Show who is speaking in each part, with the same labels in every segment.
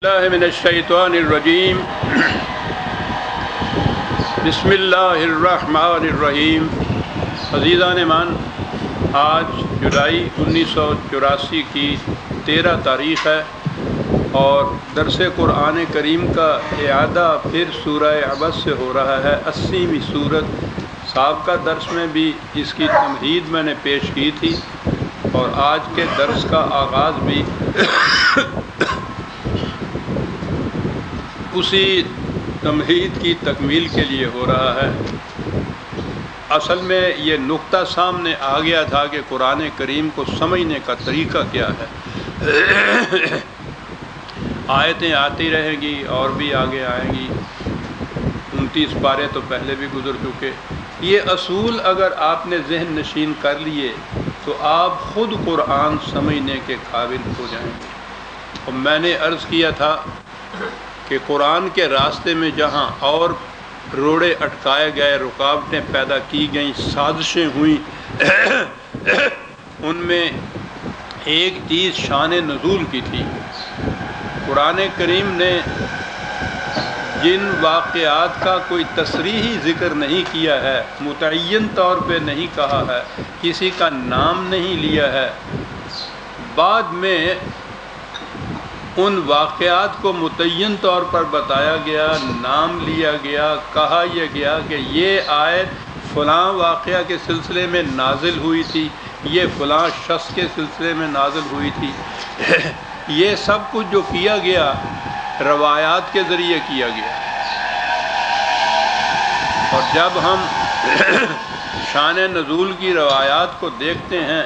Speaker 1: اللہ من الشیطان الرجیم بسم اللہ الرحمن الرحیم۔ عزیزان مان، آج جولائی 1984 کی 13 تاریخ ہے اور درس قرآن کریم کا اعادہ پھر سورہ عبس سے ہو رہا ہے، 80ویں سورت۔ سابقہ درس میں بھی اس کی تمہید میں نے پیش کی تھی اور آج کے درس کا آغاز بھی اسی تمہید کی تکمیل کے لیے ہو رہا ہے۔ اصل میں یہ نقطہ سامنے آ گیا تھا کہ قرآن کریم کو سمجھنے کا طریقہ کیا ہے۔ آیتیں آتی رہیں گی اور بھی آگے آئیں گی، 29 پارے تو پہلے بھی گزر چکے۔ یہ اصول اگر آپ نے ذہن نشین کر لیے تو آپ خود قرآن سمجھنے کے قابل ہو جائیں گے۔ اور میں نے عرض کیا تھا کہ قرآن کے راستے میں جہاں اور روڑے اٹکائے گئے، رکاوٹیں پیدا کی گئیں، سازشیں ہوئیں، ان میں ایک چیز شان نزول کی تھی۔ قرآن کریم نے جن واقعات کا کوئی تصریحی ذکر نہیں کیا ہے، متعین طور پہ نہیں کہا ہے، کسی کا نام نہیں لیا ہے، بعد میں ان واقعات کو متعین طور پر بتایا گیا، نام لیا گیا، کہا یہ گیا کہ یہ آیت فلاں واقعہ کے سلسلے میں نازل ہوئی تھی، یہ فلاں شخص کے سلسلے میں نازل ہوئی تھی۔ یہ سب کچھ جو کیا گیا روایات کے ذریعے کیا گیا، اور جب ہم شان نزول کی روایات کو دیکھتے ہیں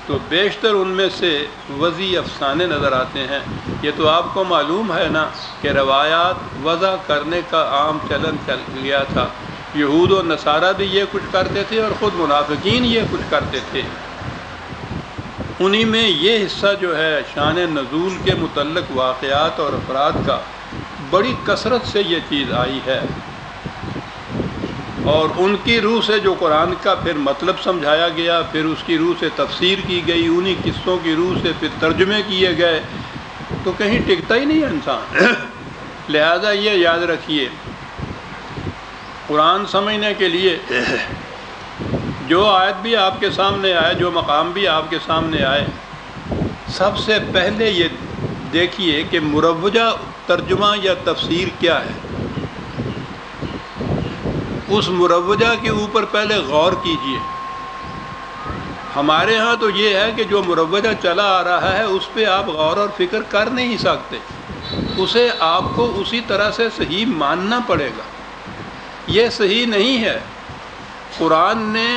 Speaker 1: تو بیشتر ان میں سے وضعی افسانے نظر آتے ہیں۔ یہ تو آپ کو معلوم ہے نا کہ روایات وضع کرنے کا عام چلن چل گیا تھا۔ یہود و نصارہ بھی یہ کچھ کرتے تھے اور خود منافقین یہ کچھ کرتے تھے۔ انہی میں یہ حصہ جو ہے شان نزول کے متعلق واقعات اور افراد کا، بڑی کثرت سے یہ چیز آئی ہے، اور ان کی روح سے جو قرآن کا پھر مطلب سمجھایا گیا، پھر اس کی روح سے تفسیر کی گئی، انہی قصوں کی روح سے پھر ترجمے کیے گئے، تو کہیں ٹکتا ہی نہیں ہے انسان۔ لہذا یہ یاد رکھیے، قرآن سمجھنے کے لیے جو آیت بھی آپ کے سامنے آئے، جو مقام بھی آپ کے سامنے آئے، سب سے پہلے یہ دیکھیے کہ مروجہ ترجمہ یا تفسیر کیا ہے۔ اس مروجہ کے اوپر پہلے غور کیجئے۔ ہمارے ہاں تو یہ ہے کہ جو مروجہ چلا آ رہا ہے اس پہ آپ غور اور فکر کر نہیں سکتے، اسے آپ کو اسی طرح سے صحیح ماننا پڑے گا۔ یہ صحیح نہیں ہے۔ قرآن نے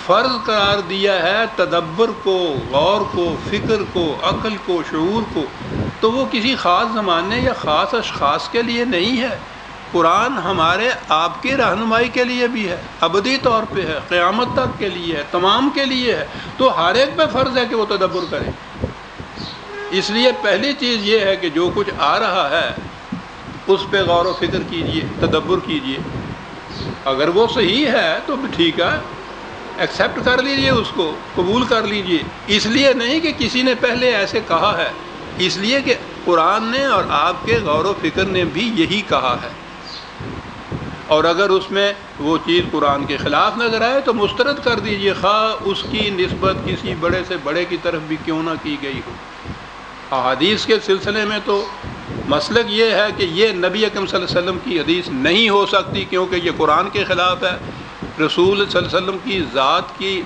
Speaker 1: فرض قرار دیا ہے تدبر کو، غور کو، فکر کو، عقل کو، شعور کو، تو وہ کسی خاص زمانے یا خاص اشخاص کے لیے نہیں ہے۔ قرآن ہمارے آپ کی رہنمائی کے لیے بھی ہے، ابدی طور پہ ہے، قیامت تک کے لیے ہے، تمام کے لیے ہے، تو ہر ایک پہ فرض ہے کہ وہ تدبر کرے۔ اس لیے پہلی چیز یہ ہے کہ جو کچھ آ رہا ہے اس پہ غور و فکر کیجئے، تدبر کیجئے۔ اگر وہ صحیح ہے تو ٹھیک ہے، ایکسیپٹ کر لیجئے، اس کو قبول کر لیجئے۔ اس لیے نہیں کہ کسی نے پہلے ایسے کہا ہے، اس لیے کہ قرآن نے اور آپ کے غور و فکر نے بھی یہی کہا ہے، اور اگر اس میں وہ چیز قرآن کے خلاف نظر آئے تو مسترد کر دیجئے، خواہ اس کی نسبت کسی بڑے سے بڑے کی طرف بھی کیوں نہ کی گئی ہو۔ احادیث کے سلسلے میں تو مسلک یہ ہے کہ یہ نبی اکرم صلی اللہ علیہ وسلم کی حدیث نہیں ہو سکتی، کیونکہ یہ قرآن کے خلاف ہے، رسول صلی اللہ علیہ وسلم کی ذات کی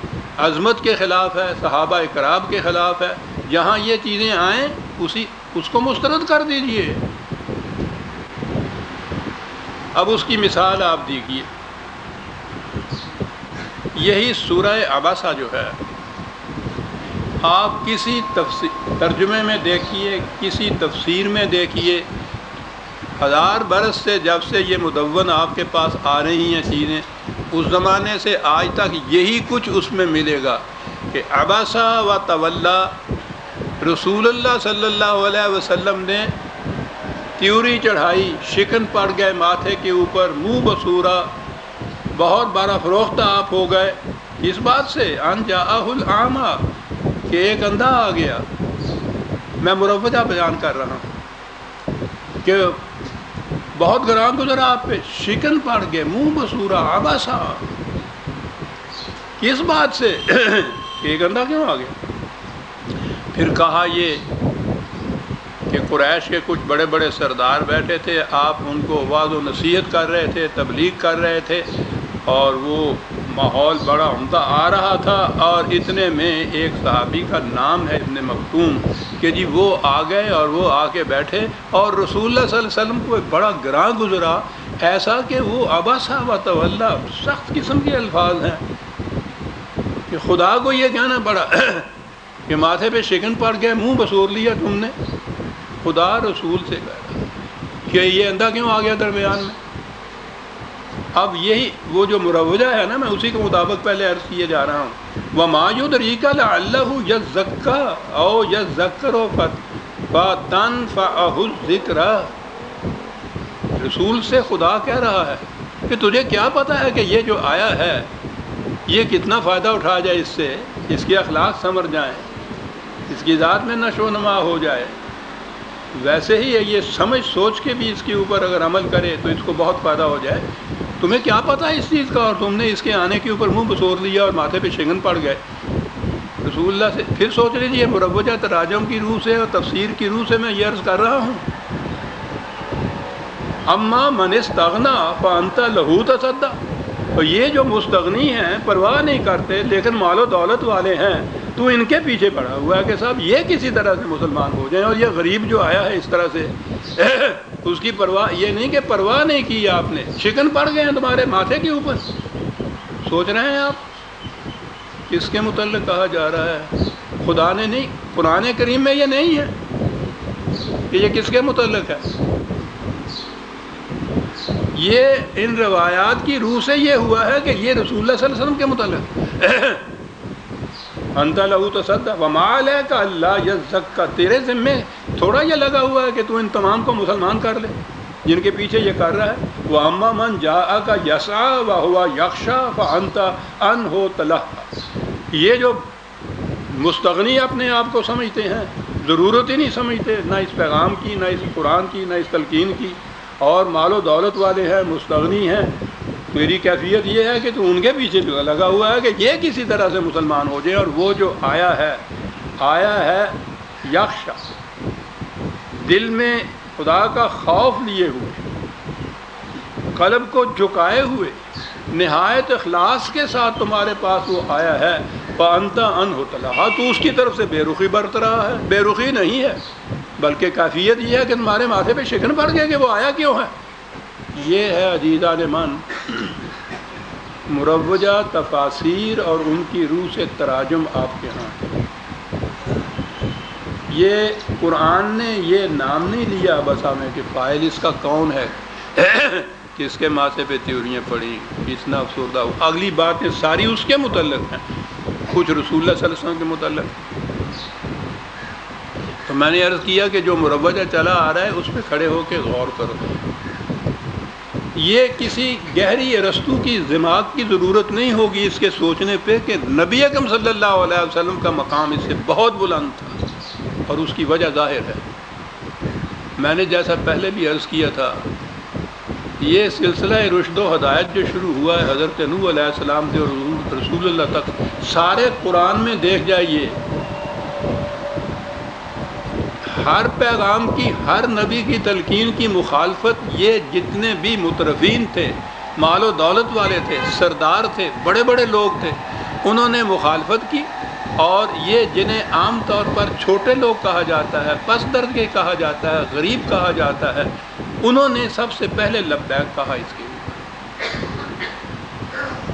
Speaker 1: عظمت کے خلاف ہے، صحابہ کرام کے خلاف ہے۔ جہاں یہ چیزیں آئیں اس کو مسترد کر دیجئے۔ اب اس کی مثال آپ دیکھیے، یہی سورہ عبسہ جو ہے، آپ کسی ترجمے میں دیکھیے، کسی تفسیر میں دیکھیے، 1000 برس سے جب سے یہ مدون آپ کے پاس آ رہی ہیں چیزیں، اس زمانے سے آج تک یہی کچھ اس میں ملے گا کہ عبسہ و تولا، رسول اللہ صلی اللہ علیہ وسلم نے تیوری چڑھائی، شکن پڑ گئے ماتھے کے اوپر، منہ بسورا، بہت بارہ فروختہ آپ ہو گئے، اس بات سے ان جاءہ الاعمی کہ ایک اندھا آ گیا۔ میں مروجہ بیان کر رہا ہوں۔ کہ بہت گراں گزرا آپ پہ، شکن پڑ گئے، منہ بسورا، آباسا، کس بات سے یہ گندا کیوں آ گیا؟ پھر کہا یہ کہ قریش کے کچھ بڑے بڑے سردار بیٹھے تھے، آپ ان کو وعظ و نصیحت کر رہے تھے، تبلیغ کر رہے تھے، اور وہ ماحول بڑا عمدہ آ رہا تھا، اور اتنے میں ایک صحابی کا نام ہے ابن مکتوم کہ جی وہ آ گئے، اور وہ آ کے بیٹھے، اور رسول اللہ صلی اللہ علیہ وسلم کو ایک بڑا گراں گزرا، ایسا کہ وہ ابسا و تولا، سخت قسم کے الفاظ ہیں کہ خدا کو یہ کہنا پڑا کہ ماتھے پہ شکن پڑ گئے، منہ بسور لیا تم نے، خدا رسول سے کہہ رہا کہ یہ اندھا کیوں آ گیا درمیان میں؟ اب یہی وہ جو مروجہ ہے نا، میں اسی کے مطابق پہلے عرض کیے جا رہا ہوں، وَمَا يُدْرِيكَ لَعَلَّهُ يَزَّكَّىٰ أَوْ يَذَّكَّرُ فَتَنفَعَهُ الذِّكْرَىٰ۔ رسول سے خدا کہہ رہا ہے کہ تجھے کیا پتہ ہے کہ یہ جو آیا ہے یہ کتنا فائدہ اٹھا جائے، اس سے اس کے اخلاق سنور جائیں، اس کی ذات میں نشو و نما ہو جائے۔ ویسے ہی ہے، یہ سمجھ سوچ کے بھی اس کے اوپر اگر عمل کرے تو اس کو بہت فائدہ ہو جائے۔ تمہیں کیا پتہ ہے اس چیز کا، اور تم نے اس کے آنے کے اوپر منہ بسور لیا اور ماتھے پہ شگن پڑ گئے رسول اللہ سے۔ پھر سوچ لیجیے، مروجہ تراجم کی روح سے اور تفسیر کی روح سے میں یہ عرض کر رہا ہوں، اما من استغنا فانت لہو تصدع۔ اور یہ جو مستغنی ہیں، پرواہ نہیں کرتے لیکن مال و دولت والے ہیں، تو ان کے پیچھے پڑا ہوا ہے کہ صاحب یہ کسی طرح سے مسلمان ہو جائیں، اور یہ غریب جو آیا ہے اس طرح سے اس کی پرواہ، یہ نہیں کہ پرواہ نہیں کی آپ نے، شکن پڑ گئے ہیں تمہارے ماتھے کے اوپر۔ سوچ رہے ہیں آپ کس کے متعلق کہا جا رہا ہے؟ خدا نے نہیں، قرآن کریم میں یہ نہیں ہے کہ یہ کس کے متعلق ہے۔ یہ ان روایات کی روح سے یہ ہوا ہے کہ یہ رسول اللہ صلی اللہ علیہ وسلم کے متعلق انت لہو تصدع وما علیک الا یزکا، تیرے ذمے تھوڑا یہ لگا ہوا ہے کہ تو ان تمام کو مسلمان کر لے جن کے پیچھے یہ کر رہا ہے۔ واما من جاءک یسعی وهو یخشی فانت عنہ تلہی، یہ جو مستغنی اپنے آپ کو سمجھتے ہیں، ضرورت ہی نہیں سمجھتے نہ اس پیغام کی، نہ اس قرآن کی، نہ اس تلقین کی، اور مال و دولت والے ہیں، مستغنی ہیں، میری کیفیت یہ ہے کہ تو ان کے پیچھے لگا ہوا ہے کہ یہ کسی طرح سے مسلمان ہو جائے۔ اور وہ جو آیا ہے یخشا، دل میں خدا کا خوف لیے ہوئے، قلب کو جھکائے ہوئے، نہایت اخلاص کے ساتھ تمہارے پاس وہ آیا ہے، فَأَنْتَ عَنْهُ تَلَہَا، تو اس کی طرف سے بے رخی برت رہا ہے۔ بے رخی نہیں ہے، بلکہ کیفیت یہ ہے کہ تمہارے ماتھے پہ شکن پڑ گیا کہ وہ آیا کیوں ہے۔ یہ ہے عزیزان من مروجہ تفاسیر اور ان کی روح سے تراجم آپ کے ہاں۔ یہ قرآن نے یہ نام نہیں لیا بس ہمیں کہ فاعل اس کا کون ہے، کس کے ماتھے پہ تیوریاں پڑی، کتنا افسردہ ہو۔ اگلی باتیں ساری اس کے متعلق ہیں، کچھ رسول اللہ صلی اللہ علیہ وسلم کے متعلق۔ تو میں نے عرض کیا کہ جو مروجہ چلا آ رہا ہے اس پہ کھڑے ہو کے غور کرو۔ یہ کسی گہری ارسطو کی دماغ کی ضرورت نہیں ہوگی اس کے سوچنے پہ کہ نبی اکرم صلی اللہ علیہ وسلم کا مقام اس سے بہت بلند تھا، اور اس کی وجہ ظاہر ہے۔ میں نے جیسا پہلے بھی عرض کیا تھا، یہ سلسلہ رشد و ہدایت جو شروع ہوا ہے حضرت نوح علیہ السلام سے اور رسول اللہ تک، سارے قرآن میں دیکھ جائیے، ہر پیغام کی، ہر نبی کی تلقین کی مخالفت یہ جتنے بھی مترفین تھے، مال و دولت والے تھے، سردار تھے، بڑے بڑے لوگ تھے، انہوں نے مخالفت کی۔ اور یہ جنہیں عام طور پر چھوٹے لوگ کہا جاتا ہے، پس درجے کہا جاتا ہے، غریب کہا جاتا ہے، انہوں نے سب سے پہلے لبیک کہا اس کے اوپر۔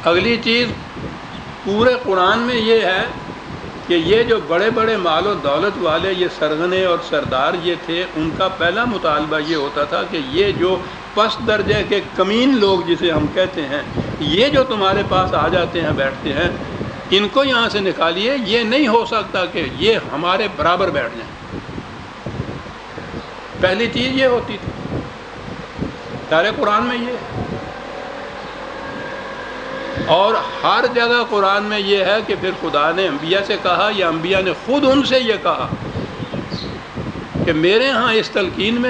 Speaker 1: اگلی چیز پورے قرآن میں یہ ہے کہ یہ جو بڑے بڑے مال و دولت والے یہ سرغنے اور سردار یہ تھے، ان کا پہلا مطالبہ یہ ہوتا تھا کہ یہ جو پس درجے کے کمین لوگ جسے ہم کہتے ہیں، یہ جو تمہارے پاس آ جاتے ہیں، بیٹھتے ہیں، ان کو یہاں سے نکالیے۔ یہ نہیں ہو سکتا کہ یہ ہمارے برابر بیٹھ جائیں۔ پہلی چیز یہ ہوتی تھی، سارے قرآن میں یہ، اور ہر جگہ قرآن میں یہ ہے کہ پھر خدا نے انبیاء سے کہا یا انبیاء نے خود ان سے یہ کہا کہ میرے ہاں اس تلقین میں